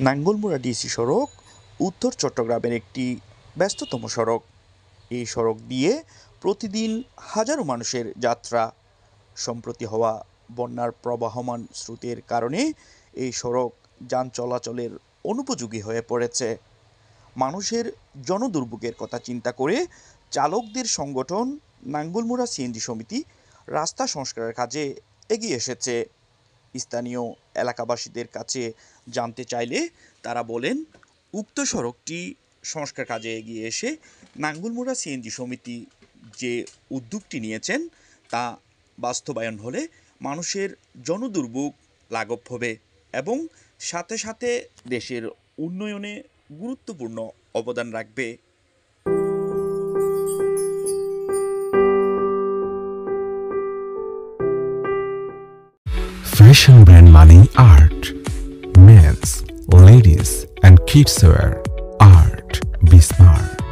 নাঙ্গলমুড়া DC সড়ক উত্তর চট্টগ্রামের একটি ব্যস্ততম সড়ক। এই সড়ক দিয়ে প্রতিদিন হাজারো মানুষের যাত্রা। সম্প্রতি হওয়া বন্যার প্রবাহমান স্রোতের কারণে এই সড়ক যান চলাচলের অনুপযোগী হয়ে পড়েছে। মানুষের জনদুর্ভোগের কথা চিন্তা করে চালকদের সংগঠন নাঙ্গলমুড়া সিএনজি সমিতি রাস্তা সংস্কারের কাজে এগিয়ে এসেছে। স্থানীয় এলাকাবাসীদের কাছে জানতে চাইলে তারা বলেন, উক্ত সড়কটি সংস্কার কাজে এগিয়ে এসে নাঙ্গলমুড়া সিএনজি সমিতি যে উদ্যোগটি নিয়েছেন তা বাস্তবায়ন হলে মানুষের জনদুর্ভোগ লাঘব হবে এবং সাথে সাথে দেশের উন্নয়নে গুরুত্বপূর্ণ অবদান রাখবে। Fashion brand Mani Art, men's, ladies and kids wear. Art, be smart.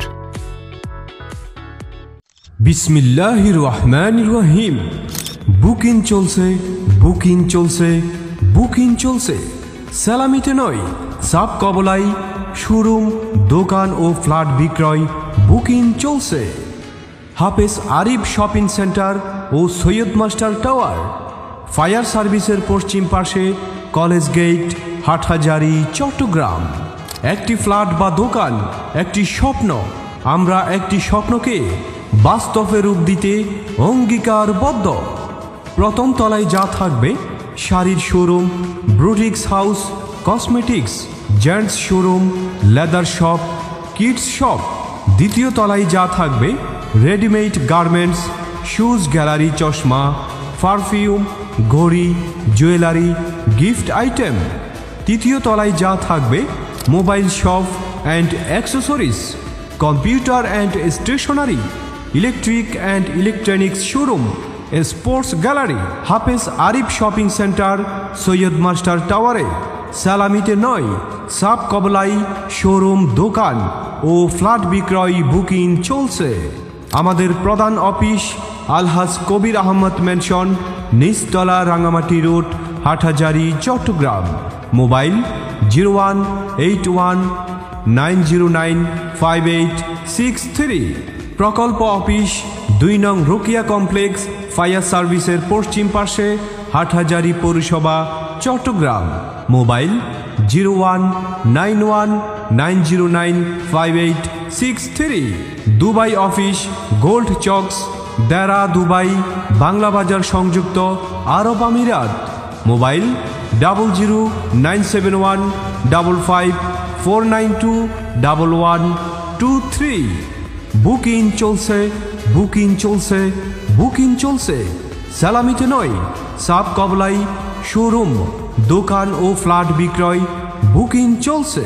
বিসমিল্লাহির রহমানির রহিম। বুকিং চলছে, বুকিং চলছে, বুকিং চলছে। সালামিতে নয়, সাব কবলাই শোরুম, দোকান ও ফ্ল্যাট বিক্রয় বুকিং চলছে। হাফেজ আরিফ শপিং সেন্টার ও সৈয়দ মাস্টার টাওয়ার, ফায়ার সার্ভিসের পশ্চিম পাশে, কলেজ গেট, হাটহাজারী, চট্টগ্রাম। একটি ফ্ল্যাট বা দোকান, একটি স্বপ্ন। আমরা একটি স্বপ্নকে বাস্তবে রূপ দিতে অঙ্গীকারবদ্ধ। প্রথম তলায় যা থাকবে শাড়ির showroom, boutiques house, cosmetics, gents showroom, leather shop, kids shop. দ্বিতীয় তলায় যা থাকবে রেডিমেড গার্মেন্টস, শুজ গ্যালারি, চশমা, পারফিউম, ঘড়ি, জুয়েলারি, গিফট আইটেম। তৃতীয় তলায় যা থাকবে mobile shop and accessories, computer and stationery, electric and electronics showroom, sports gallery. Hafez Arif shopping centre Syed master টাওয়ারে, সালামিতে নয়, সাব কবলাই শোরুম, দোকান ও ফ্ল্যাট বিক্রয় বুকিং চলছে। আমাদের প্রধান অফিস আলহাজ কবির আহমদ ম্যানশন, নিচতলা, রাঙামাটি রোড, হাটহাজারী, চট্টগ্রাম। মোবাইল 0181909586 প্রকল্প অফিস 2 নং রোকিয়া কমপ্লেক্স, ফায়ার সার্ভিসের পশ্চিম পাশে, হাটহাজারী পৌরসভা, Chittagong. Mobile 0191909586 Dubai office gold চকস, দেরা, দুবাই, বাংলা বাজার সংযুক্ত আরব আমিরাত। মোবাইল 00971554921123। বুকিং চলছে, বুকিং চলছে, বুকিং চলছে। সালামিতে নয়, সাব কবলাই শোরুম, দোকান ও ফ্ল্যাট বিক্রয় বুকিং চলছে।